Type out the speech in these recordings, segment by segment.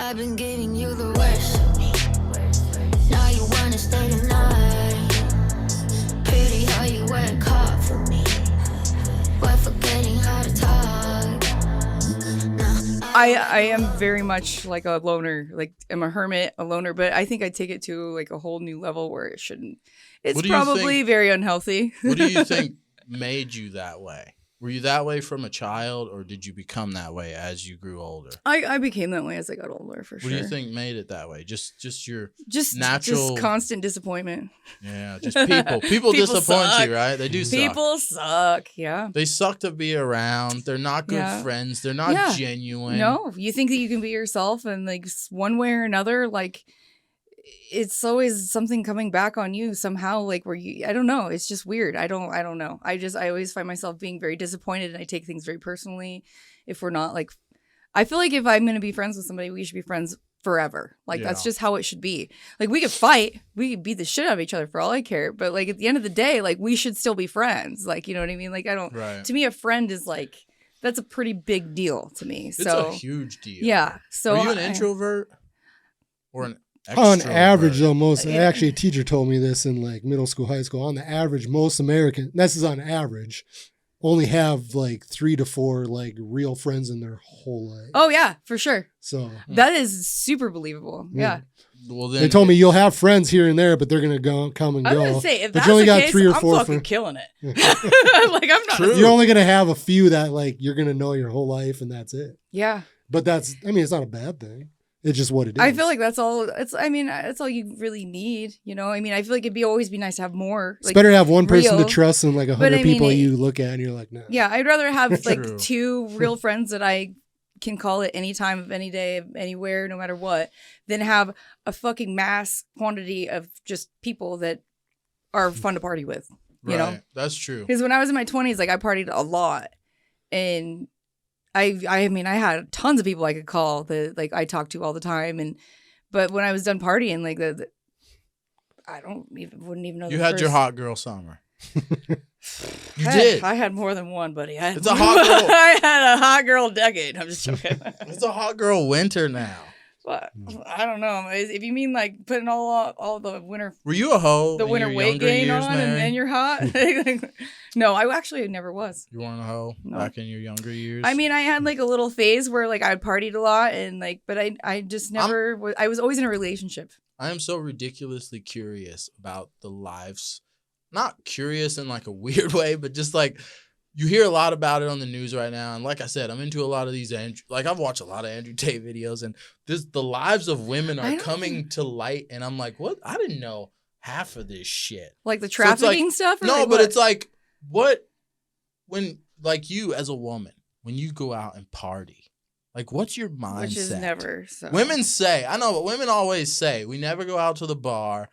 I've been giving you the worst of me. Now you wanna stay the night. Pretty how you work hard for me. We're forgetting how to talk. I am very much like a loner. Like, I'm a hermit, a loner, but I think I take it to like a whole new level where it shouldn't. It's probably very unhealthy. What do you think made you that way? Were you that way from a child, or did you become that way as you grew older? I became that way as I got older, for sure. What do you think made it that way? Just your natural... Just constant disappointment. Yeah, just people. People disappoint you, right? They do suck. People suck, yeah. They suck to be around. They're not good friends. They're not genuine. No, you think that you can be yourself, and like one way or another, like... it's always something coming back on you somehow, like where you, I don't know. It's just weird. I don't know. I always find myself being very disappointed, and I take things very personally. If we're not like, I feel like if I'm going to be friends with somebody, we should be friends forever. Like that's just how it should be. Like we could fight, we could beat the shit out of each other for all I care. But like at the end of the day, like we should still be friends. Like, you know what I mean? Like to me, a friend is like, that's a pretty big deal to me. It's a huge deal. Yeah. So are you an introvert or an on average, though, actually a teacher told me this in like middle school, high school. On the average, most Americans, this is on average, only have like 3 to 4 like real friends in their whole life. Oh yeah, for sure. So that is super believable. Yeah. Well, then they told me you'll have friends here and there, but they're gonna come and go. I was gonna say, if but that's you only the got case, 3 or I'm 4 fucking killing it. Like I'm not. True. You're only gonna have a few that like you're gonna know your whole life, and that's it. Yeah. But it's not a bad thing. It's just what it is. I feel like that's all. That's all you really need. You know. I mean, I feel like always be nice to have more. It's better to have one person to trust than like 100 people you look at and you're like, no. Yeah, I'd rather have like 2 real friends that I can call at any time of any day, anywhere, no matter what, than have a fucking mass quantity of just people that are fun to party with. You know, that's true. Because when I was in my 20s, like I partied a lot, and I mean, I had tons of people I could call that like I talked to all the time, but when I was done partying, like I wouldn't even know. You had your hot girl summer. You did. I had more than one, buddy. It's a hot girl. I had a hot girl decade. I'm just joking. It's a hot girl winter now. But I don't know. If you mean like putting all the winter, were you a hoe? The winter weight gain on, and then you're hot. No, I actually never was. You weren't a hoe back in your younger years. I mean, I had like a little phase where like I partied a lot, and like, but I just never was. I was always in a relationship. I am so ridiculously curious about the lives. Not curious in like a weird way, but just like. You hear a lot about it on the news right now. And like I said, I'm into a lot of these, I've watched a lot of Andrew Tate videos, and the lives of women are coming to light. And I'm like, what? I didn't know half of this shit. Like the trafficking stuff? Or no, like but it's like, when, like you as a woman, when you go out and party, like what's your mindset? Which is never. So. Women say, I know, but women always say, we never go out to the bar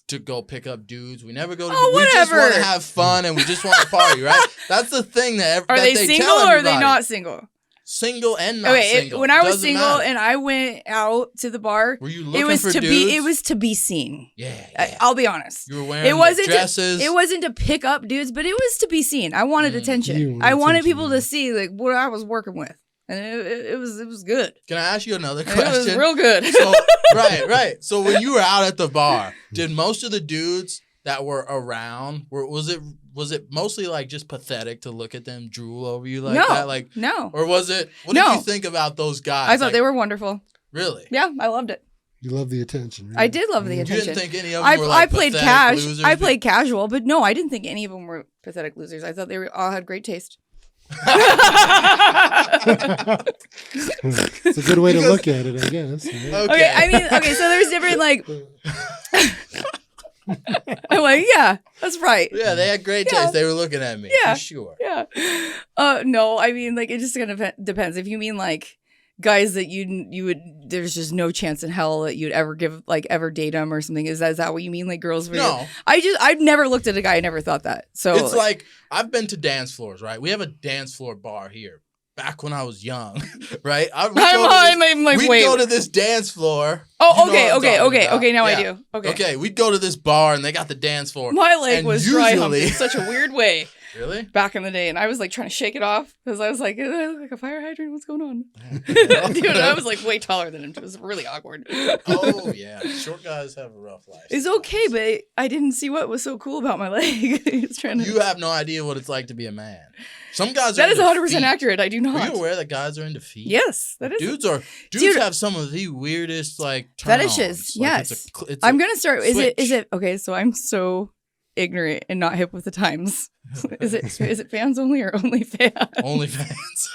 to go pick up dudes. We never go to we just want to have fun and we just want to party, right? That's the thing that are they single or are they not single? Single and not single. When I was single and I went out to the bar, were you looking for dudes? It was to be seen. Yeah. I'll be honest. You were wearing dresses. It wasn't to pick up dudes, but it was to be seen. I wanted attention. I wanted people to see like what I was working with. And it was good. Can I ask you another question? It was real good. So, right. So when you were out at the bar, did most of the dudes that were around, was it mostly like just pathetic to look at them drool over you like that? Like no. Or was it? What did you think about those guys? I thought they were wonderful. Really? Yeah, I loved it. You love the attention. Right? I did love the attention. You didn't think any of them were like losers? I played casual, but no, I didn't think any of them were pathetic losers. I thought they all had great taste. It's a good way to look at it, I guess. Right? Okay, I mean, so there's different like. I'm like, yeah, that's right. Yeah, they had great taste. They were looking at me. Yeah, for sure. Yeah. No, I mean, like it just kind of depends. If you mean like guys that you would, there's just no chance in hell that you'd ever ever date them or something. Is that what you mean? Like girls? No. I've never looked at a guy. I never thought that. So it's like I've been to dance floors, right? We have a dance floor bar here. Back when I was young, right? We'd go to this dance floor. Oh, okay. Now I do. Okay, we'd go to this bar and they got the dance floor. My leg was dry humped in such a weird way. Really? back in the day, and I was like trying to shake it off because I was like, I look like a fire hydrant. What's going on? Dude, I was like way taller than him. It was really awkward. Oh yeah, short guys have a rough life. It's okay, but I didn't see what was so cool about my leg. He was trying to. You have no idea what it's like to be a man. Some guys. That are is into 100% feet. accurate. I do Are not. you aware that guys are into feet? Yes, that is. Dudes Dude. have some of the weirdest like Fetishes, turn-ons. Like, yes. it's I'm gonna start. Is switch. it okay? So I'm so ignorant and not hip with the times. Is it fans only or only fans? OnlyFans.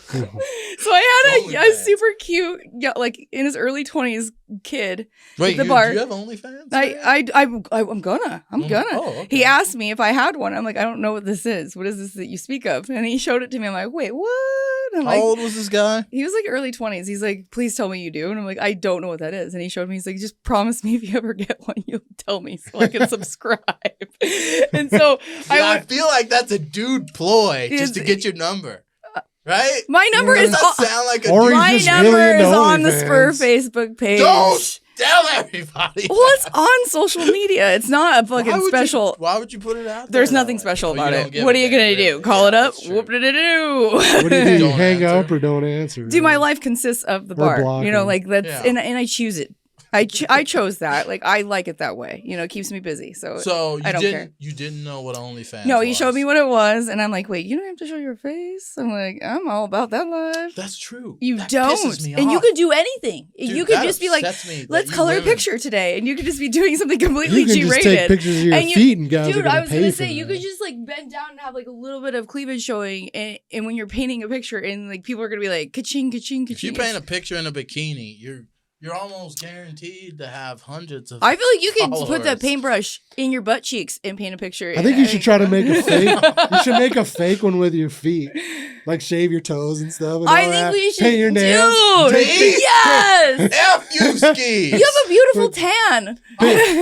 So I had a OnlyFans. super cute, like in his early 20s kid. Wait, the you, bar. do you have OnlyFans? I'm gonna. Oh, okay. He asked me if I had one. I'm like, I don't know what this is. What is this that you speak of? And he showed it to me. I'm like, wait, what? I'm How like, old was this guy? he was like early 20s. He's like, please tell me you do. And I'm like, I don't know what that is. And he showed me. He's like, just promise me if you ever get one, you'll tell me so I can subscribe. And so I feel like that's a dude ploy just to It's- get your number. Right? my number Does is that sound like a Or dude? he's my just number really is into on the Spur OnlyFans. Facebook page. Don't tell everybody. Well, it's on social media. It's not a fucking special. Why would you put it out there? There's that nothing way? special Oh, you about don't it. give What a are you damn, gonna do? really. Call Yeah, it up? that's true. Whoop de do. What do you do? You Don't hang answer. up or don't answer? Dude, my life consists of the Or bar. block You know, him. like that's Yeah. and I choose it. I chose that. Like I like it that way. You know, it keeps me busy. So So I don't care. you didn't know what OnlyFans no, was. he showed me what it was, and I'm like, wait, you don't have to show your face. I'm like, I'm all about that life. That's true. You That don't, pisses me and you off. could do anything. Dude, you could that just be like, upsets me that let's you color a women- picture today, and you could just be doing something completely You can just take G-rated. pictures of your And you- feet and guys are Dude, gonna I was pay gonna for say you that. could just like bend down and have like a little bit of cleavage showing, and when you're painting a picture, and like people are gonna be like, ka-ching, ka-ching, ka-ching. If you paint a picture in a bikini, you're almost guaranteed to have hundreds of. I feel like you could put that followers. paintbrush in your butt cheeks and paint a picture. I think you should try to make a fake. You should make a fake one with your feet, like shave your toes and stuff. And I all think that. we should. paint your nails. Dude, Dude. yes. F you skis. You have a beautiful tan.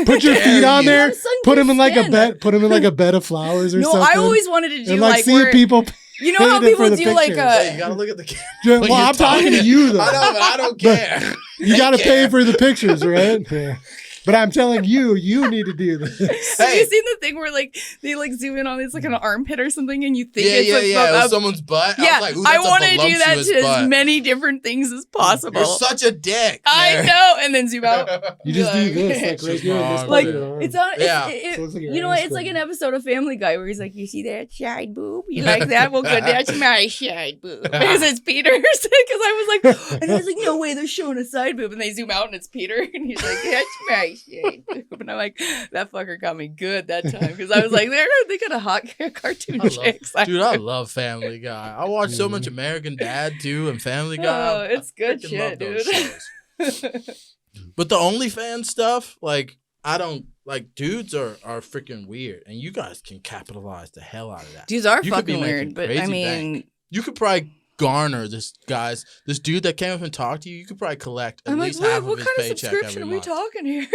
Put your dare feet on you. there. You have Put them in like a sun-kissed bed. Put them in like a bed of flowers or No, something. I always wanted to do and like see where, people. you know how painted people for the do like pictures. Hey, you gotta look at the camera. Well, when you're I'm talking to you though. I know, but I don't care. You got to care. pay for the pictures, right? Yeah. But I'm telling you, you need to do this. Have Hey. you seen the thing where like they like zoom in on it's like an armpit or something and you think Yeah, it's yeah, like yeah. from It was up- someone's butt. yeah, I was like, ooh, I that's want a to do that voluptuous to butt. as many different things as possible. You're such a dick. I Mary. know, and then zoom out. You just do Like- this, like It's right just here. my and this arm. part Like of your arm. it's on. Yeah. It's, So it looks like your you know, ass it's like crack. an episode of Family Guy where he's like, "You see that side boob? You like that? Well, good. That's my side boob." Because it's Peter's. Because I was like, and I was like, "No way, they're showing a side boob," and they zoom out and it's Peter, and he's like, "That's my side boob," and I'm like, "That fucker got me good that time," because I was like, "They got a hot cartoon chicks." Dude, I love Family Guy. I watch so much American Dad too and Family Guy. Oh, it's good freaking shit, love those dude. shows. But the OnlyFans stuff, like, I don't like. Dudes are freaking weird, and you guys can capitalize the hell out of that. Dudes are You could be fucking making weird, but crazy I mean, bank. You could probably garner this dude that came up and talked to you. You could probably collect at I'm like, least half what of his kind of paycheck subscription every are we month. talking here?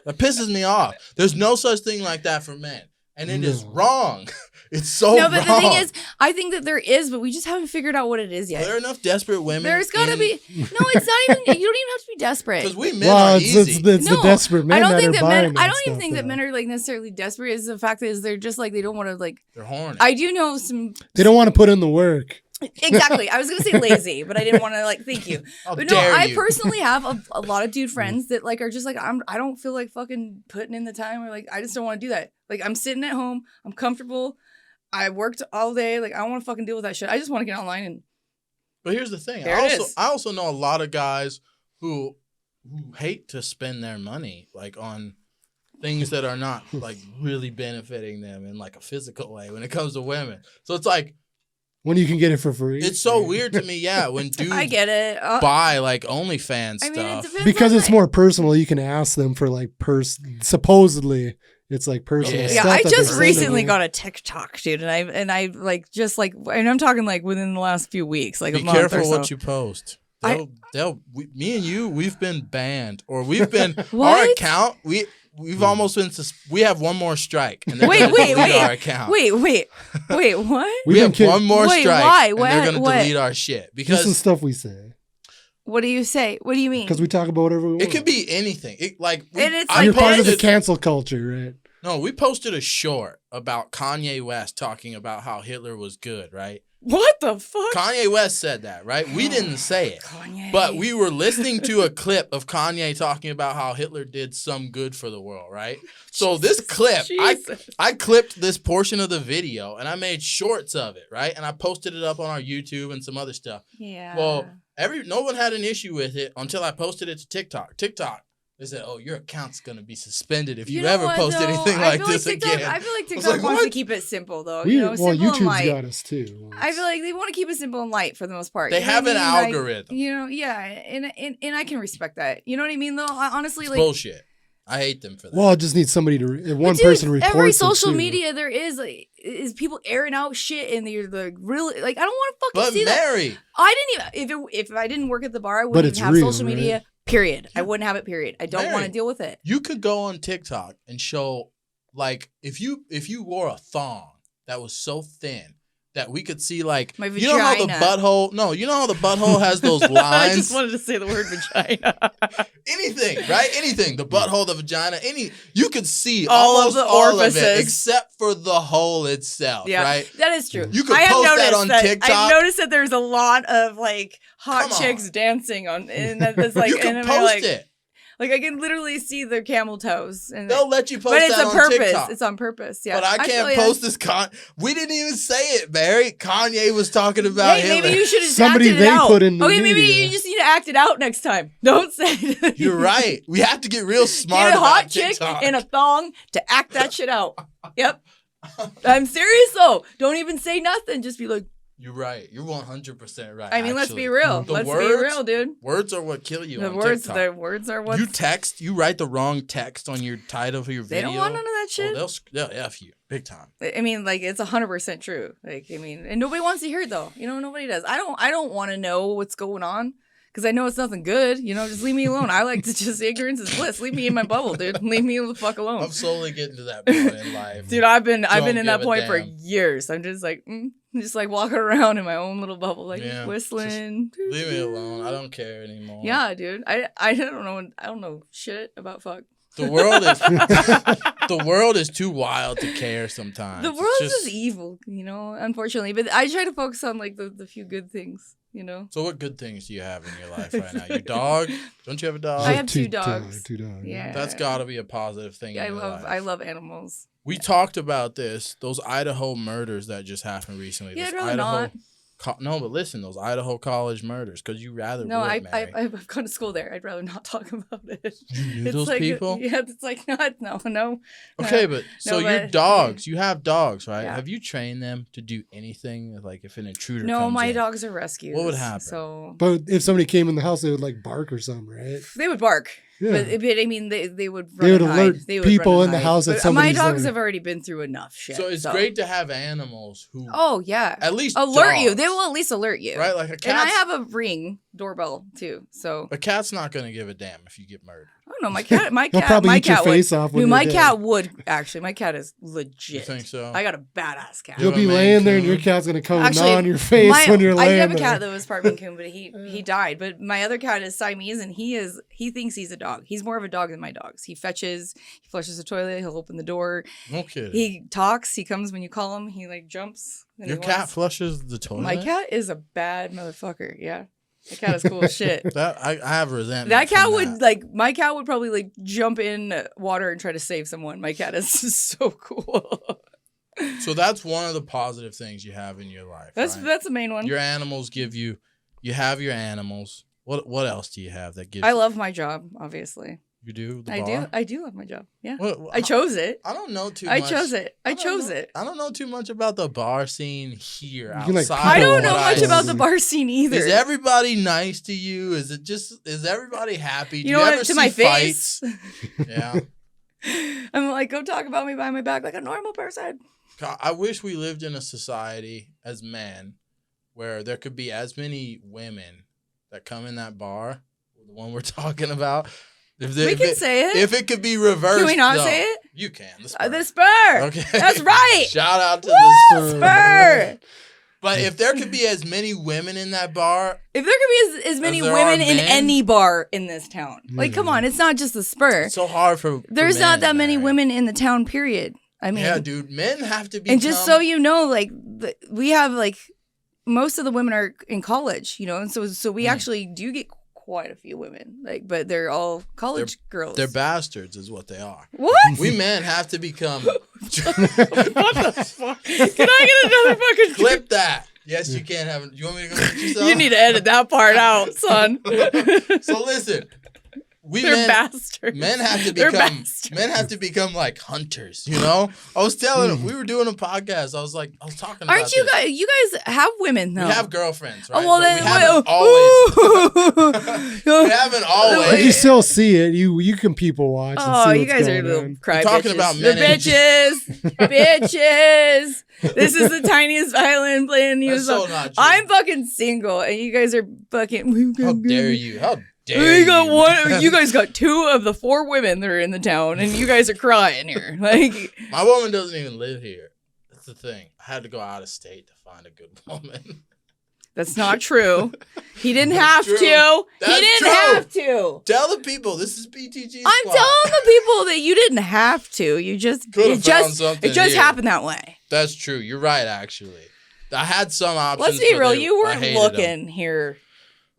That pisses me off. There's no such thing like that for men, and it is No. wrong. It's so No, but wrong. the thing is, I think that there is, but we just haven't figured out what it is Are yet. there enough desperate women? There's gotta be. No, it's not even. You don't even have to be desperate. Because we men Well, are it's easy. the No, desperate men I don't that think are that buying men. I don't that even stuff, think that though. men are like necessarily desperate. Is the fact that is they're just like they don't want to like. They're horny. I do know some. They don't want to put in the work. Exactly. I was gonna say lazy, but I didn't want to like. Thank you. How But no, dare I you. personally have a lot of dude friends that like are just like I don't feel like fucking putting in the time or like I just don't want to do that. Like I'm sitting at home, I'm comfortable. I worked all day. Like I don't want to fucking deal with that shit. I just want to get online and But here's the thing. There it is. I also know a lot of guys who hate to spend their money like on things that are not like really benefiting them in like a physical way when it comes to women. So it's like When you can get it for free. it's so weird to me, yeah, when dudes I get it. buy like OnlyFans I mean, it stuff. depends Because on it's the- more personal. You can ask them for like supposedly it's like personal Yeah. stuff. Yeah, I that just they're recently sending you. got a TikTok, dude, and I like just like and I'm talking like within the last few weeks, like Be a month careful or so. what you post. Me and you, we've been banned, or we've been our What? account. We've almost been. We have one more strike, and they're Wait, gonna wait, delete wait. our account. What? We've We been have kidding. one more Wait, strike, why? and they're What? gonna What? delete our shit Just the because stuff we say. What do you say? What do you mean? Because we talk about whatever we want. it could be anything. It like And it's I You're part of the posted- cancel culture, right? No, we posted a short about Kanye West talking about how Hitler was good, right? What the fuck? Kanye West said that, right? We didn't say it. Kanye. But we were listening to a clip of Kanye talking about how Hitler did some good for the world, right? So this clip, I clipped this portion of the video and I made shorts of it, right? And I posted it up on our YouTube and some other stuff. Yeah. Well, no one had an issue with it until I posted it to TikTok. They said, "Oh, your account's gonna be suspended if you ever post anything like this again." I feel like TikTok wants to keep it simple, though. Well, simple and YouTube's light. got us too. I feel like they want to keep it simple and light for the most part. They have an algorithm. And I can respect that. You know what I mean, though. Honestly, it's like bullshit. I hate them for that. Well, I just need somebody to one dude, person reports every it, social too. media there is people airing out shit, and they're like really like I don't want to fucking But see Mary, that. I didn't even if I didn't work at the bar, I But wouldn't it's even have real, social right? media. Period. I wouldn't have it. Period. I don't Mary, want to deal with it. you could go on TikTok and show, like, if you wore a thong that was so thin that we could see, like, My you know how the vagina. butthole, no, you know how the butthole has those I lines? just wanted to say the word vagina. Anything, right? Anything. The butthole, the vagina, you could see All of almost the all of it orifices. except for the hole itself, Yeah, right? that is true. You could I have post that noticed on that, TikTok. I've noticed that there's a lot of like hot Come on. chicks dancing on, and that's like, you can and post I'm like, it. like I can literally see their camel toes, and They'll let you post but it's that a on purpose. TikTok. It's on purpose. Yeah, But I feel can't ya. post this. We didn't even say it, Barry. Kanye was talking about Hey, Hitler. maybe you should have Somebody acted it they out. put in the okay, maybe media. you just need to act it out next time. Don't say it. You're right. We have to get real smart Get a about hot chick TikTok. in a thong to act that shit out. Yep. I'm serious though. Don't even say nothing. Just be like, You're right. You're 100% right. I mean, let's actually. be real. The Let's be words- real, dude. Words are what kill you The on words, TikTok. the words are what You write the wrong text on your title for your they video. don't want none of that shit. Oh, they'll F you big time. I mean, like it's 100% true. Like, I mean, and nobody wants to hear it though. You know, nobody does. I don't want to know what's going on because I know it's nothing good. You know, just leave me alone. I like to just ignorance is bliss. Leave me in my bubble, dude. Leave me the fuck alone. I'm slowly getting to that point in life. Dude, I've been Don't in that give a point for damn. years. I'm just like, just like walking around in my own little bubble, like Yeah, whistling. Leave me alone. I don't care anymore. Yeah, dude. I don't know. I don't know shit about fuck. The world is the world is too wild to care sometimes. The It's world is just evil, you know, unfortunately. But I try to focus on like the few good things, you know. So what good things do you have in your life right now? Your dog? Don't you have a dog? I have two dogs. Two dogs. Yeah. That's got to be a positive thing in I your love life. I love animals. We talked about this, those Idaho murders that just happened recently. Yeah, Those I'd rather Idaho, not. No, but listen, those Idaho college murders, because you rather No, would, Mary. I've gone to school there. I'd rather not talk about it. You knew It's those like, people? Yeah, it's like no. Okay, but so your but- dogs, you have dogs, right? Yeah. Have you trained them to do anything? Like if an intruder No, comes my in? dogs are rescues. What would happen? So But if somebody came in the house, they would like bark or something, right? they would bark. Yeah. But I mean, they would run They would and alert hide. They would people run in and the hide. house that But my somebody's dogs there. have already been through enough shit. So it's great to have animals who Oh yeah, at least alert you. dogs, They will at least alert you, right? Like a And I cat. have a Ring doorbell too. So A cat's not gonna give a damn if you get murdered. I don't know. My cat. He'll probably My eat your cat would. face off when Dude, my you're cat dead. would actually. My cat is legit. You think so? I got a badass cat. You You'll have a be Maine laying there and your Coon? cat's gonna come and Actually, gnaw on your face when you're I laying did have a there. cat that was part Maine Coon, but he died. But my other cat is Siamese, and he thinks he's a dog. He's more of a dog than my dogs. He fetches, he flushes the toilet, he'll open the door. No kidding. He talks. He comes when you call him. He like jumps. and Your he cat wants- flushes the toilet. My cat is a bad motherfucker. Yeah, my cat is cool as shit. That I have resentment. That cat from would that. like my cat would probably like jump in water and try to save someone. My cat is so cool. So that's one of the positive things you have in your life. That's right? that's the main one. Your animals give you. You have your animals. What else do you have that gives? I love my job, obviously. You do. The I bar? do. I do love my job. Yeah. What- I chose it. I don't know too I much. chose it. I don't chose know- it. I don't know too much about the bar scene here You can, like, outside. I of don't what know I much about see. the bar scene either. Is everybody nice to you? Is everybody happy? Do you know ever what? To see my fights? face. Yeah. I'm like, go talk about me behind my back like a normal person. God, I wish we lived in a society as men where there could be as many women that come in that bar, the one we're talking about. We can say it. If it could be reversed. Can we not though. say it? You can. The Spur. The Spur. Okay. That's right. Shout out to Woo! the Spur. Spur. But if there could be as many women in that bar, If there could be as many there women are in men? any bar in this town, like, come on, it's not just the Spur. it's so hard for There's men, not that many man. women in the town, period. I mean, Yeah, dude, men have to be. and just so you know, like, we have, like, most of the women are in college, you know, and so we actually do get quite a few women, like, but they're all college girls. they're bastards, is what they are. What? We men have to become. What the fuck? Can I get another fucking Clip that. Yes, you can have. You want me to go get you some? You need to edit that part out, son. So listen, They're bastards. Men have to They're become bastards. men have to become like hunters, you know? I was telling him, we were doing a podcast. I was talking about Aren't you this. guys? You guys have women though. We have girlfriends, right? Oh well, But then we haven't always. We haven't But always. you still see it. You can people watch. And Oh, see you what's guys are going little on. cry talking bitches. about The men and- bitches, bitches. This is the tiniest violin playing the That's so not true. I'm fucking single, and you guys are fucking. How dare you? How dare We you? got one. You guys got 2 of the 4 women that are in the town, and you guys are crying here. Like, My woman doesn't even live here. That's the thing. I had to go out of state to find a good woman. that's not true. He didn't That's have true. to. That's He didn't true. have to. Tell the people this is BTG. I'm squad. telling the people that you didn't have to. You just Could've it just found something it just here. happened that way. That's true. You're right, actually. I had some options. Let's be but real. they- You I weren't hated looking them. here.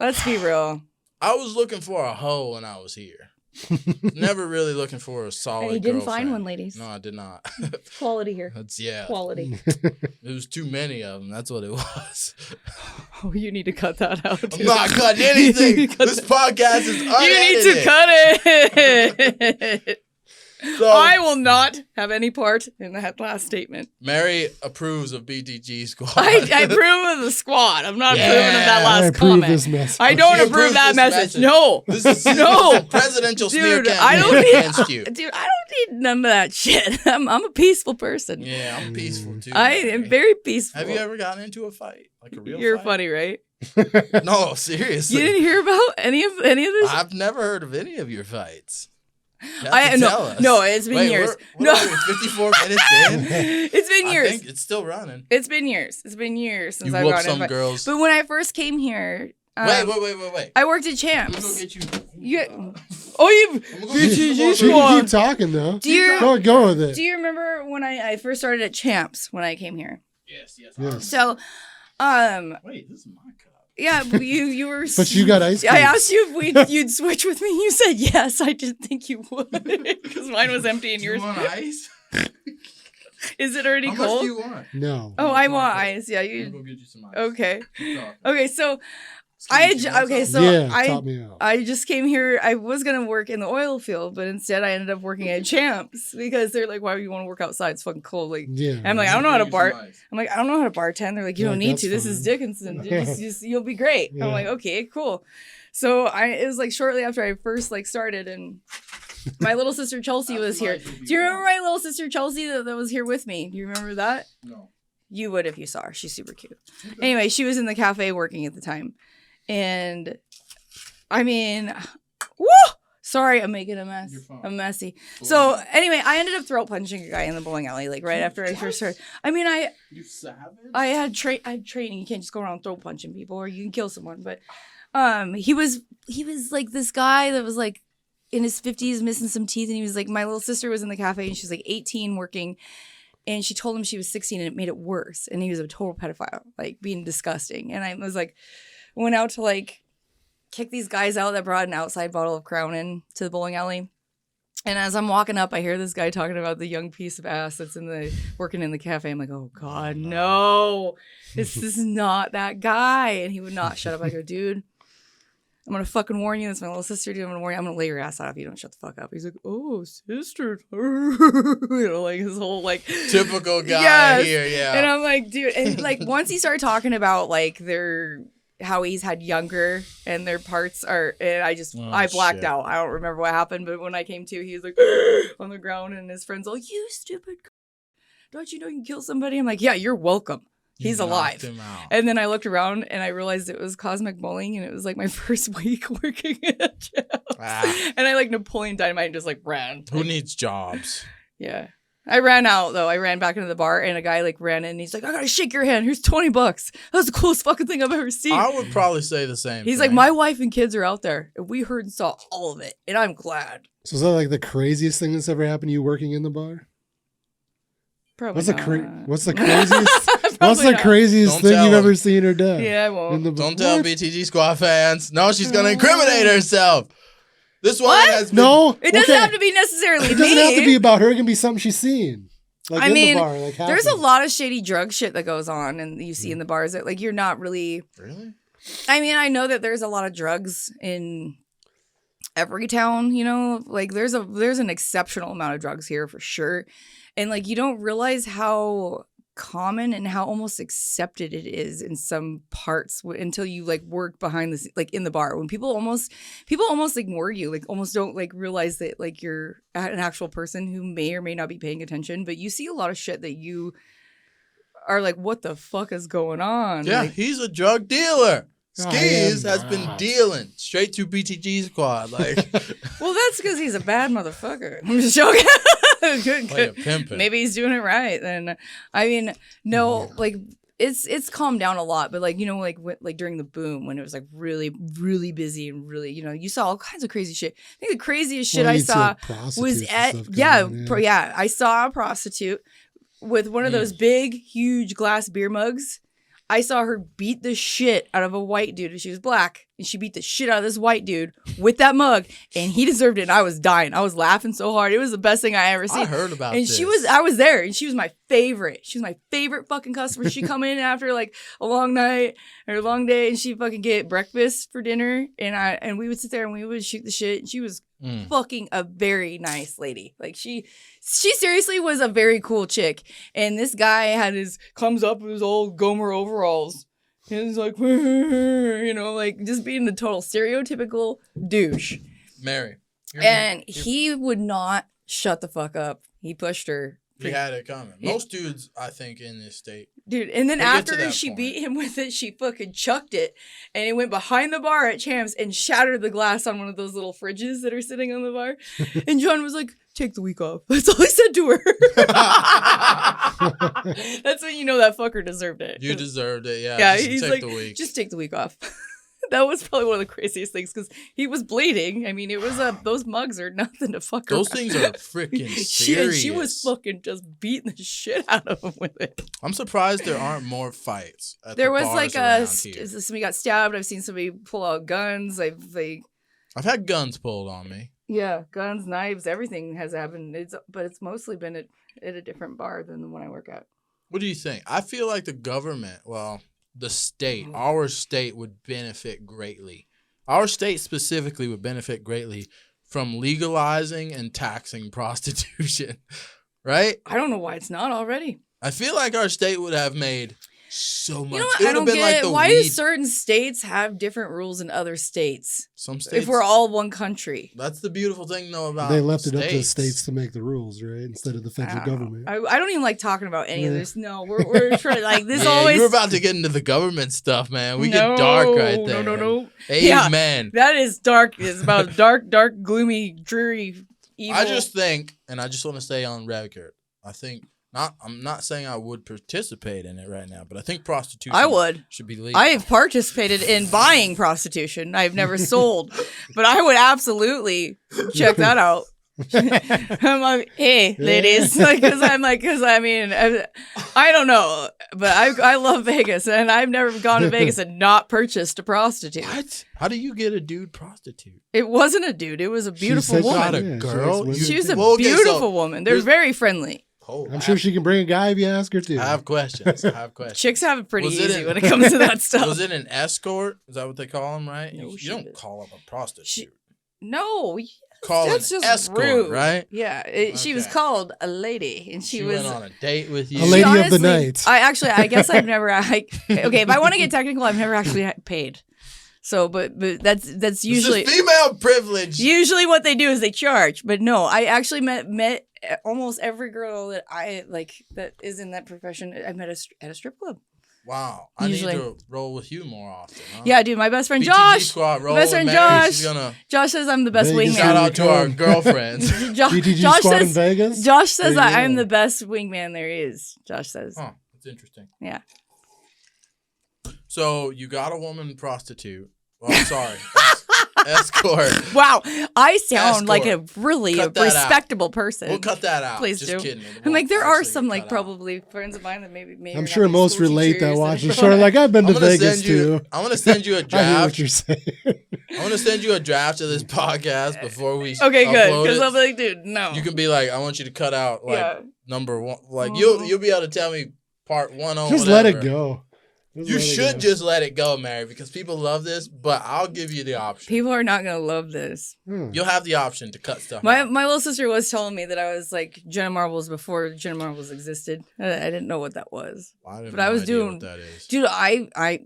Let's be real. I was looking for a hoe when I was here. Never really looking for a solid. And you didn't find girlfriend. one, ladies. No, I did not. Quality here. That's yeah. Quality. It was too many of them. That's what it was. Oh, you need to cut that out. I'm dude. not cutting You need anything. to cut This that- podcast is unedited. You need to cut it. So, I will not have any part in that last statement. Mary approves of BTG squad. I approve of the squad. I'm not Yeah. approving of that I last approve comment. this message. I don't She approve approves that this message. message. No. This is No. a presidential smear Dude, campaign I don't need against you. Dude, I don't need none of that shit. I'm a peaceful person. Yeah, I'm peaceful too. I Mary. am very peaceful. Have you ever gotten into a fight? Like a real You're fight? funny, right? No, seriously. You didn't hear about any of this? I've never heard of any of your fights. You have I to tell no, us. no, it's been Wait, years. What No, are we, 54 minutes in? it's been I years. think it's still running. It's been years. It's been years since You I've whooped gotten some invited. girls. But when I first came here, Wait. I worked at Let me go Champs. get you. You, oh, you I'm gonna go get you BTG some She more. can keep talking though. Do you Go with it. do you remember when I first started at Champs when I came here? Yes. Yes. So, Wait, this is my cup. yeah, you were. But you got ice cream. I asked you if you'd switch with me. You said yes. I didn't think you would because mine was empty and Do you yours. want ice? Is it already How much cold? do you want? No. Oh, I want ice. Yeah, I'm gonna you. go get you some ice. Okay. Keep talking. Okay, so Excuse me, you want okay, some? so yeah, taught me out. I just came here. I was gonna work in the oil field, but instead I ended up working at Champs because they're like, "Why would you want to work outside? It's fucking cold." Like, Yeah. I'm like, I don't know how to Go get you bar. some ice. I'm like, I don't know how to bartend. They're like, you Yeah, don't need that's to. This is fine. Dickinson. You'll be great. Yeah. I'm like, okay, cool. So it was like shortly after I first like started, and my little sister Chelsea was here. Do you remember my little sister Chelsea that was here with me? Do you remember that? No. You would if you saw her. She's super cute. Anyway, she was in the cafe working at the time. And I mean, woo! Sorry, I'm making a mess. You're fine. I'm messy. So anyway, I ended up throat punching a guy in the bowling alley, like right after I first started. I mean, You savage? I had training. You can't just go around throat punching people, or you can kill someone. But he was like this guy that was like in his 50s, missing some teeth, and he was like, my little sister was in the cafe, and she was like 18 working. And she told him she was 16 and it made it worse. And he was a total pedophile, like being disgusting. And I was like, went out to like kick these guys out that brought an outside bottle of Crown in to the bowling alley. And as I'm walking up, I hear this guy talking about the young piece of ass that's working in the cafe. I'm like, oh God, no, this is not that guy. And he would not shut up. I go, dude, I'm going to fucking warn you. That's my little sister, dude. I'm going to warn you. I'm going to lay your ass out if you don't shut the fuck up. He's like, oh, sister. You know, like his whole like. Typical guy Yes. here, yeah. And I'm like, dude. And like once he started talking about like how he's had younger and their parts are, and I blacked shit. out. I don't remember what happened. But when I came to, he was like on the ground and his friend's all, you stupid. Don't you know you can kill somebody? I'm like, yeah, you're welcome. You He's knocked alive. him out. And then I looked around and I realized it was Cosmic Bowling and it was like my first week working at Champs. Ah. And I like Napoleon Dynamite and just like ran. Who needs jobs? Yeah. I ran out though. I ran back into the bar and a guy like ran in and he's like, I gotta shake your hand. Here's $20. That's the coolest fucking thing I've ever seen. I would probably say the same. He's thing. like, my wife and kids are out there. And we heard and saw all of it. And I'm glad. So is that like the craziest thing that's ever happened to you working in the bar? Probably What's not. the what's the craziest what's Probably the not. craziest Don't thing tell you've him. ever seen her do? Yeah, I won't. Don't tell BTG Squad fans. No, she's gonna incriminate herself. This one What? has been, No, It doesn't okay. have to be necessarily It doesn't me. have to be about her. It can be something she's seen. Like I in mean, the bar, like There's a happened. lot of shady drug shit that goes on and you see in the bars that like you're not really. Really? I mean, I know that there's a lot of drugs in every town, you know, like there's an exceptional amount of drugs here for sure. And like you don't realize how common and how almost accepted it is in some parts until you like work behind the like in the bar when people almost ignore you, like almost don't like realize that like you're an actual person who may or may not be paying attention, but you see a lot of shit that you are like, what the fuck is going on? Yeah, Like, he's a drug dealer. I Skis am has been not. dealing straight to BTG Squad. Like, well, that's because he's a bad motherfucker. I'm just joking. Good. play a pimpin'. Maybe he's doing it right. Then I mean, no, like it's calmed down a lot, but like you know, like during the boom when it was like really, really busy and really, you know, you saw all kinds of crazy shit. I think the craziest shit Well, I you'd see, saw like, prostitutes was and at stuff yeah, going on, yeah. I saw a prostitute with one of those big, huge glass beer mugs. I saw her beat the shit out of a white dude. She was black, and she beat the shit out of this white dude with that mug, and he deserved it. And I was dying. I was laughing so hard. It was the best thing I ever seen. I heard about and this. I was there, and she was my favorite. She was my favorite fucking customer. She'd come in after like a long night or a long day, and she'd fucking get breakfast for dinner, and we would sit there and we would shoot the shit. And she was fucking a very nice lady. Like she seriously was a very cool chick. And this guy comes up with his old Gomer overalls. And he's like, you know, like just being the total stereotypical douche. Mary. And he would not shut the fuck up. He pushed her. He had it coming. Most dudes, I think, in this state. Dude, and then We'll get to after that she point. beat him with it, she fucking chucked it. And he went behind the bar at Champs and shattered the glass on one of those little fridges that are sitting on the bar. And John was like, take the week off. That's all he said to her. That's when you know that fucker deserved it. You deserved it, yeah. Yeah, Just he's take like, the week. just take the week off. That was probably one of the craziest things because he was bleeding. I mean, it was those mugs are nothing to fuck Those around. things are freaking serious. She was fucking just beating the shit out of him with it. I'm surprised there aren't more fights. At There the was bars like around here. somebody got stabbed. I've seen somebody pull out guns. I've had guns pulled on me. Yeah, guns, knives, everything has happened. But it's mostly been at a different bar than the one I work at. What do you think? I feel like the government, the state, our state would benefit greatly. Our state specifically would benefit greatly from legalizing and taxing prostitution, right? I don't know why it's not already. I feel like our state would have made so much. You know what? It I would don't have been get like it. the Why do weed. certain states have different rules than other states? Some states. If we're all one country. That's the beautiful thing, though, about They left it up to the states to make the rules, right? Instead of the federal government. I don't even like talking about any of Yeah. this. No, we're trying like this Yeah, always. you're about to get into the government stuff, man. We get dark right there. No. Amen. That is dark. It's about dark, gloomy, dreary, evil. I just think, and I just want to say on record, I'm not saying I would participate in it right now, but I think prostitution I would. should be legal. I have participated in buying prostitution. I've never sold, but I would absolutely check that out. I'm like, hey, ladies, because I mean, I don't know, but I love Vegas, and I've never gone to Vegas and not purchased a prostitute. What? How do you get a dude prostitute? It wasn't a dude; it was a beautiful said Not woman. a Yeah, girl. she She was a Well, okay, so beautiful woman. They're here's- very friendly. I'm sure she can bring a guy if you ask her to. I have questions. Chicks have it pretty Was it easy in- when it comes to that stuff. Was it an escort? Is that what they call them, right? No, You she don't did. call them a prostitute. No, Call that's an just escort, rude, right? Yeah, she was Okay. called a lady, and she was went on a date with you. A lady She of the night. I guess I've never. Okay, if I want to get technical, I've never actually paid. So, but that's This usually is female privilege. usually what they do is they charge. But no, I actually met almost every girl that I like that is in that profession. I met at a strip club. Wow. I Usually. need to roll with you more often, huh? Yeah, dude, my best friend BTG Josh. squad, roll best friend with Mary. Josh. She's gonna Josh says I'm the best Vegas wingman. shout out to our Come. girlfriends. BTG Josh squad in says Vegas. Josh says There you I'm go. the best wingman there is. Josh says. Huh. That's interesting. Yeah. So you got a woman prostitute. Well, sorry. Escort. Wow, I sound like a Escort. really Cut that out. respectable person. We'll cut that out. Please Just do. kidding. It I'm like, won't there are actually some get like cut out. probably friends of mine that maybe I'm are sure not most school relate teachers that and watch the it's show. like- Like, I've been to I'm gonna Vegas send you. too. I'm gonna send you a I hear what draft. you're saying. I'm gonna send you a draft of this podcast before we Okay, good. upload Because it. I'll be like, dude, no. You can be like, I want you to cut out like Yeah. number one. Like Mhm. you'll be able to tell me part one on Just whatever. let it go. Just You let it should go. just let it go, Mary, because people love this. But I'll give you the option. People are not gonna love this. You'll have the option to cut stuff. My out. little sister was telling me that I was like Jenna Marbles before Jenna Marbles existed. I didn't know what that was. I have but I was idea doing- what that is. Dude,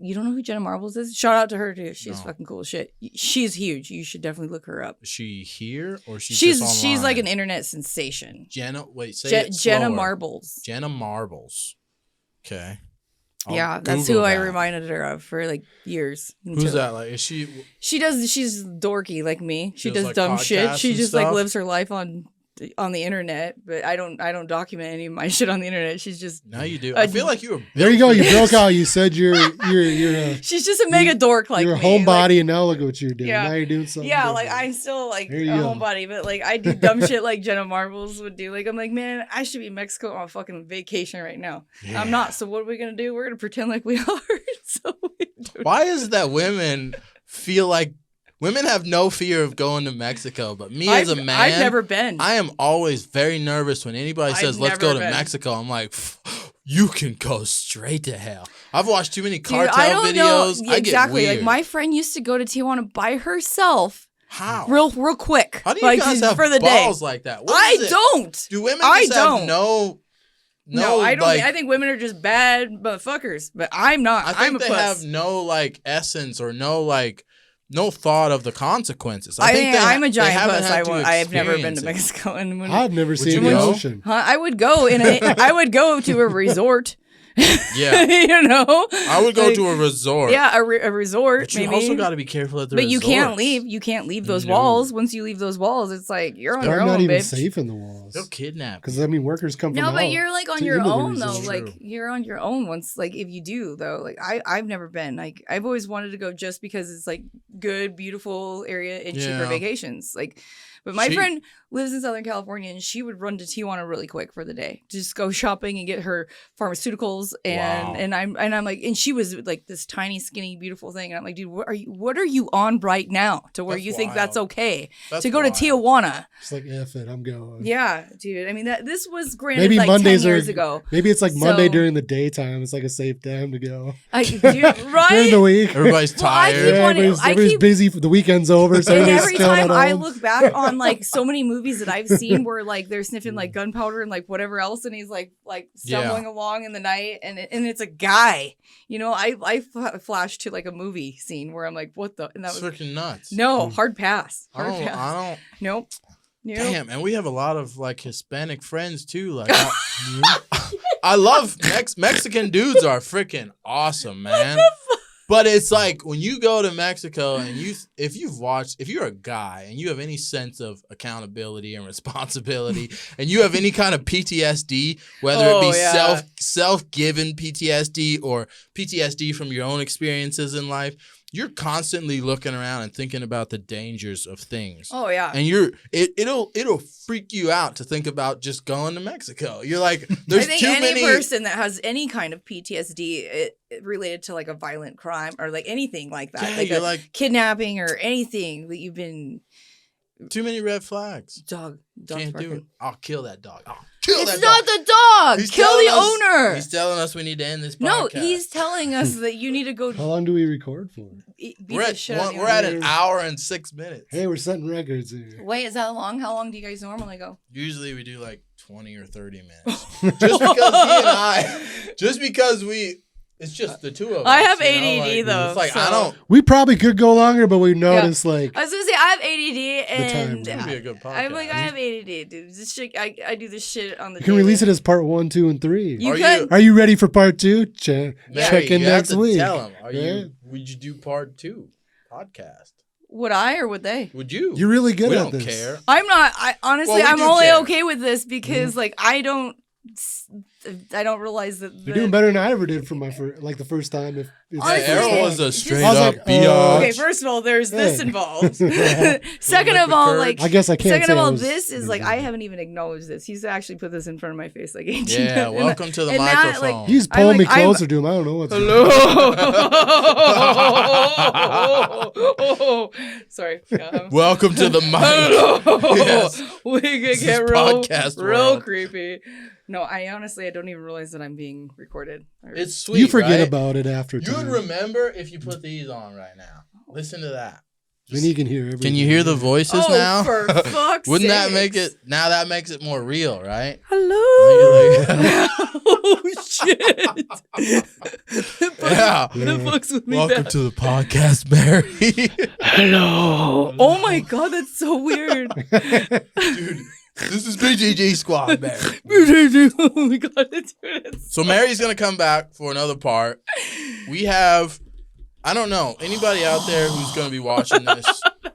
you don't know who Jenna Marbles is? Shout out to her too. She's No. fucking cool as shit. She's huge. You should definitely look her up. Is she here or she's She's just she's like an online? internet sensation. Jenna. Wait, say it Jenna slower. Marbles. Jenna Marbles. Okay. I'll Yeah, that's Google who I that. reminded her of for like years. Who's that? Like, is she? She's dorky like me. She does, does like, dumb shit. podcasts She and just like stuff? lives her life on the internet, but I don't document any of my shit on the internet. She's just Now you do. I feel like you were. There you go. built You for broke this. out. You said you're she's just a mega dork like you're a me. homebody, and now look what you're doing. Yeah. Now you're doing something. Yeah, like different. I'm still like a There you go. homebody, but like I do dumb shit like Jenna Marbles would do. Like I'm like, man, I should be in Mexico on fucking vacation right now. Yeah. I'm not. So what are we gonna do? We're gonna pretend like we are. So we do. Why is it that women feel like women have no fear of going to Mexico, but me as a man, I've never been. I am always very nervous when anybody I've says, "Let's never go to been. Mexico." I'm like, you can go straight to hell. I've watched too many Dude, cartel I don't videos. know I get exactly. weird. Like my friend used to go to Tijuana by herself, How? real quick. How do you like, guys have for the balls day? like that? What I is it? don't. Do women I just have don't. no, I don't. like, I think women are just bad motherfuckers. But I'm not. I I'm think a they puss. have no like essence or no thought of the consequences. I think they I'm a they giant haven't puss. had to I have never been experience to it. Mexico, and when, I've never seen you the go? ocean. I would go I would go to a resort. Yeah. you know. I would go Like, to a resort. Yeah, a resort. But you maybe. also got to be careful at the But you can't resorts. leave. You can't leave those No. walls. Once you leave those walls, it's like you're on They're your not own, even bitch. safe in the walls. They'll kidnap. Because I mean, workers come from No, but out you're like on to your into the own though. resort. Like True. you're on your own once. Like if you do though, like I've never been. Like I've always wanted to go just because it's like good, beautiful area and cheaper Yeah. vacations. Like, but my She- friend lives in Southern California and she would run to Tijuana really quick for the day, just go shopping and get her pharmaceuticals Wow. and I'm like, and she was like this tiny, skinny, beautiful thing, and I'm like, dude, what are you on right now to where That's you think that's wild. okay That's to go to wild. Tijuana? It's like, F it, I'm going. Yeah, dude. I mean this was granted Maybe like Mondays 10 are- years ago. Maybe it's like Monday So- during the daytime. It's like a safe time to go. Dude, During right? the week. Everybody's Well, I tired. keep wanting- everybody's keep- busy. The weekend's over, so And everybody's every chilling time at I home. look back on like so many movies that I've seen where like they're sniffing like gunpowder and like whatever else, and he's like stumbling along in the night, and it's a guy. You know, I flashed to like a movie scene where I'm like, what the? And that It's was freaking nuts. no hard pass. I Hard don't. pass. I don't. Nope. Nope. Damn, and we have a lot of like Hispanic friends too. Like, I love Mexican dudes are freaking awesome, man. But it's like when you go to Mexico and if you're a guy and you have any sense of accountability and responsibility and you have any kind of PTSD, whether it Oh, be yeah. self-given PTSD or PTSD from your own experiences in life, you're constantly looking around and thinking about the dangers of things. Oh yeah. And it'll freak you out to think about just going to Mexico. You're like, I there's think too any many. person that has any kind of PTSD it related to like a violent crime or like anything like that, Yeah, like you're a like kidnapping or anything that you've been too many red flags. dog's Can't do it. barking. I'll kill that dog. I'll kill It's that not dog. the dog. He's Kill telling the us- owner. He's telling us we need to end this podcast. No, he's telling us that you need to go How long do we record for? beat We're the at shit out of the we're at owner. an hour and 6 minutes. Hey, we're setting records here. Wait, is that long? How long do you guys normally go? Usually we do like 20 or 30 minutes. Just because he and I, it's just the two of us. I have you know, ADD, though, It's like so- I don't. We probably could go longer, but we noticed like I was gonna say I have ADD and time. That'd be a good podcast. I'm like, I have ADD, dude. This shit, I do this shit on the You can daily. release it as part 1, 2, and 3. You Are could. you- Are you ready for part 2? Mary, Check in you have next to week. Tell them. Yeah. Would you do part 2 podcast? Would I or would they? Would you? You're really good we at don't this. care. I'm not. I honestly, Well, we I'm do only care. okay with this because like I don't realize that. You're doing better than I ever did for my the first time. If Honestly, Errol was a just- straight I was up like, biatch. Okay, first of all, there's this Hey. involved. Little Second bit of all, the like I guess I can't. second say of I all, was- this is like I haven't even acknowledged this. He's actually put this in front of my face like 18 Yeah, times. welcome to the and that, like, microphone. You just I'm pull like, me I'm- closer to him. I don't know what's Hello. Sorry. Welcome to the mic. Hello. Yes. We could This get is real, podcast real world. creepy. No, I honestly don't even realize that I'm being recorded. It's sweet. You forget right? about it after You would time. remember if you put these on right now. Listen to that. Then you can hear everything. Can you hear the voices Oh, now? for fuck's Wouldn't that make sakes. it? Now that makes it more real, right? Hello. Now you're Oh shit. Yeah. The fuckks with me. Welcome back. to the podcast, Barry. Hello. Oh my god, that's so weird. Dude, this is BTG Squad, Barry. Oh my god, it's So Mary's gonna come back for another part. We have, I don't know, anybody out there who's gonna be watching this.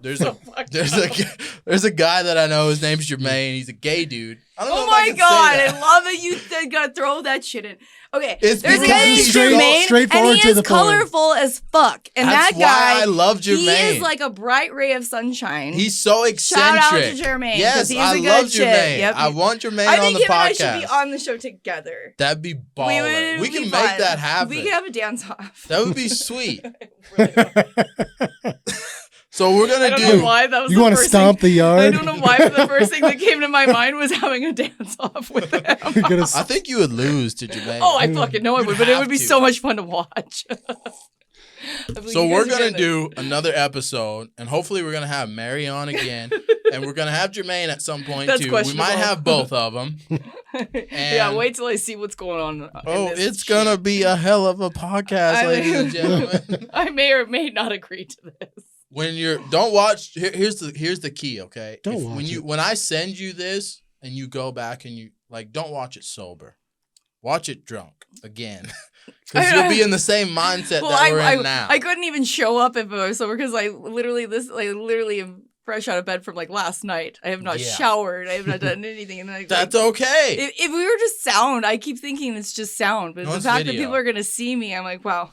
There's a guy that I know. His name's Jermaine. He's a gay dude. I don't know Oh if I my can say god, that. I love it. You gotta throw that shit in. Okay, It's there's a because guy named he's Jermaine, straightforward and he to is the point. colorful as fuck. And That's that guy, why I love he Jermaine. is like a bright ray of sunshine. He's so Shout out eccentric. to Jermaine. 'cause Yes, he's I a good love shit. Jermaine. Yep. I want Jermaine I on think the him and I podcast. should be on the show together. That'd be baller. We can be make fun. that happen. We can have a dance off. That would be sweet. Really So we're I gonna don't know do. why that was You the want to first stomp the thing. I yard? don't know why, but the first thing that came to my mind was having a dance off with him. You're gonna I think you would lose to Jermaine. Oh, I fucking know I You'd would, but it have would be to. so much fun to watch. So we're gonna do another episode, and hopefully we're gonna have Mary on again, and we're gonna have Jermaine at some point That's too. We might questionable. have both of them. Yeah, And- wait till I see what's going on. Oh, in this it's gonna shit. be a hell of a podcast, I ladies mean- and gentlemen. I may or may not agree to this. When you're don't watch. Here's the key. Okay, Don't watch it. when I send you this and you go back and you don't watch it sober. Watch it drunk again, because you'll be in the same mindset that we're in now. I couldn't even show up if I was sober because I literally am fresh out of bed from like last night. I have not Yeah. showered. I have not done anything, and I, That's okay. If we were just sound, I keep thinking it's just sound, but No, the it's fact that video. people are gonna see me, I'm like, wow.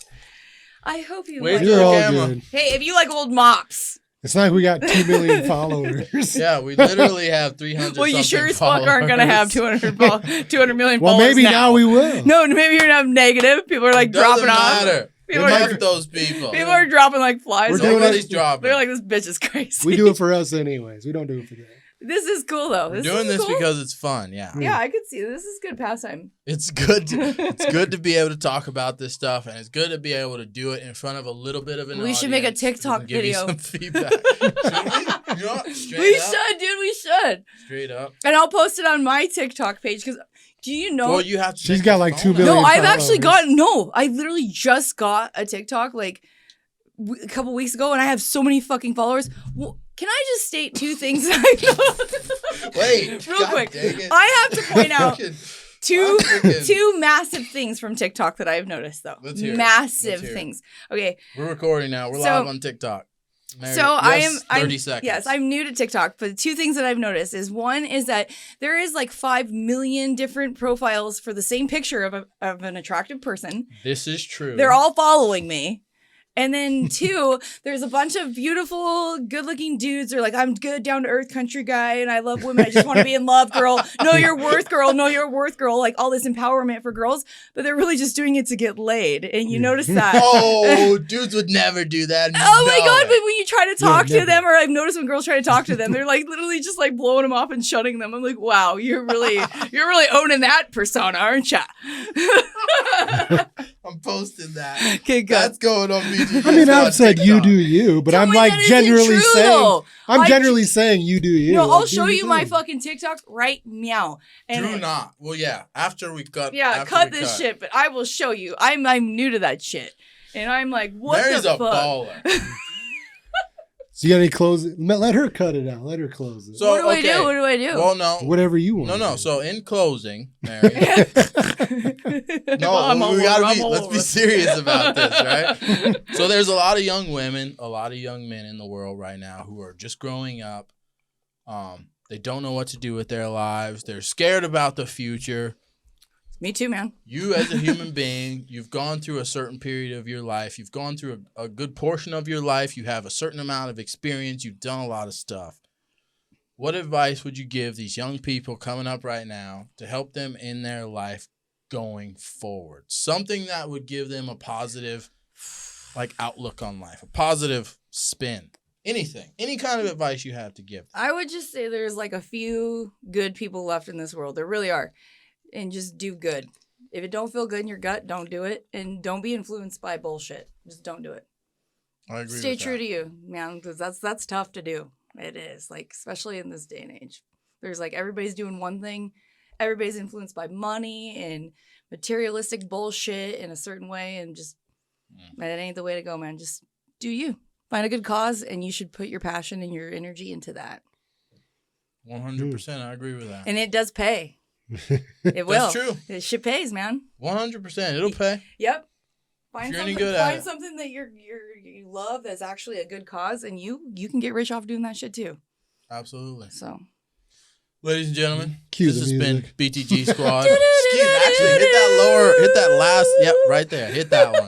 I hope you Wait like. till You're the all camera. good. Hey, if you like old mops, It's not like we got 2 million followers. Yeah, we literally have 300. well, you sure something as fuck aren't gonna have followers. 200 million Well, followers maybe now we will. No, maybe you're not negative. People are like Doesn't dropping off. matter. People We are- love those people. People are dropping like flies. We're They're doing like, Nobody's dropping. they're like, this bitch is crazy. We do it for us anyways. We don't do it for them. This is cool though. We're This doing is this cool. because it's fun. Yeah, Yeah, I could see this is good pastime. it's good. It's good to be able to talk about this stuff, and it's good to be able to do it in front of a little bit of an. We should make a audience who TikTok can give video. You some feedback. Should we? You know what? Straight We up. should, dude. We should. Straight up. And I'll post it on my TikTok page because do you know? Well, you have to. She's take got your like phone 2 out. million No, I've actually followers. I literally just got a TikTok like a couple weeks ago, and I have so many fucking followers. Well, can I just state two things that I know? Wait, real God quick. dang it. I have to point out two I'm freaking- two massive things from TikTok that I've noticed though. Let's hear it. Massive Let's hear it. things. Okay, We're recording now. We're So- live on TikTok. Mary, so you I have am 30 seconds. Yes, I'm new to TikTok, but two things that I've noticed is one is that there is like 5 million different profiles for the same picture of an attractive person. This is true. They're all following me. And then two, there's a bunch of beautiful, good-looking dudes. They're like, I'm good, down-to-earth country guy, and I love women. I just want to be in love, girl. Know your worth, girl. Know your worth, girl. Like all this empowerment for girls, but they're really just doing it to get laid. And you notice that. Oh, dudes would never do that. Oh my No. god, but when you try to talk to never. them, or I've noticed when girls try to talk to them, they're like literally just like blowing them off and shutting them. I'm like, wow, you're really owning that persona, aren't ya? I'm posting that. Okay, good. That's going on BTG. I mean, I've on said you TikTok. do you, but Tell I'm me like that isn't generally true, saying though. I'm I- generally saying you do you. No, I'll Like, do show your you my thing. fucking TikTok right meow. And Do not. Well, yeah. After we cut. yeah, after cut we this shit, but I will show you. I'm new to that shit. And I'm like, what Mary's the a fuck? baller. So you got any closing? Let her cut it out. Let her close it. So, what do I okay. do? What do I do? Well, no. Whatever you want. No. So in closing, Mary. No, I'm all we gotta over, be. I'm all Let's be over. serious about this, right? So there's a lot of young women, a lot of young men in the world right now who are just growing up. They don't know what to do with their lives. They're scared about the future. Me too, man. You as a human being, you've gone through a certain period of your life. You've gone through a good portion of your life. You have a certain amount of experience. You've done a lot of stuff. What advice would you give these young people coming up right now to help them in their life going forward? Something that would give them a positive outlook on life, a positive spin. Anything. Any kind of advice you have to give. I would just say there's like a few good people left in this world. There really are. And just do good. If it don't feel good in your gut, don't do it. And don't be influenced by bullshit. Just don't do it. I agree. Stay true to you, man, because that's tough to do. It is, especially in this day and age. There's everybody's doing one thing. Everybody's influenced by money and materialistic bullshit in a certain way, and just that ain't the way to go, man. Just do you. Find a good cause, and you should put your passion and your energy into that. 100%. I agree with that. And it does pay. It will. That's true. It shit pays, man. 100%. It'll pay. Yep. If you're any good at Find it. something that you love that's actually a good cause, and you can get rich off doing that shit too. Absolutely. So, ladies and gentlemen, Cue this the has been music. BTG Squad. Actually, hit that last. Yep, right there. Hit that one.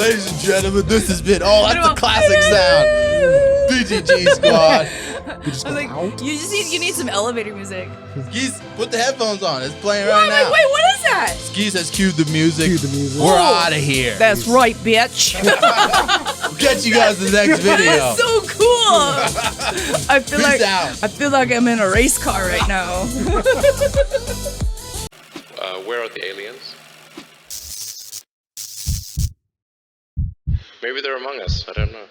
Ladies and gentlemen, this has been. Oh, that's the classic sound. BTG Squad. You just I go, was "Ow." you need some elevator music. Skis, put the headphones on. It's playing right now. Wait, what is that? Skis has cued the music. Cue the music. We're out of here. That's right, bitch. We'll catch you guys in the next video. That's so cool. I feel Peace like out. I feel like I'm in a race car right now. Where are the aliens? Maybe they're among us. I don't know.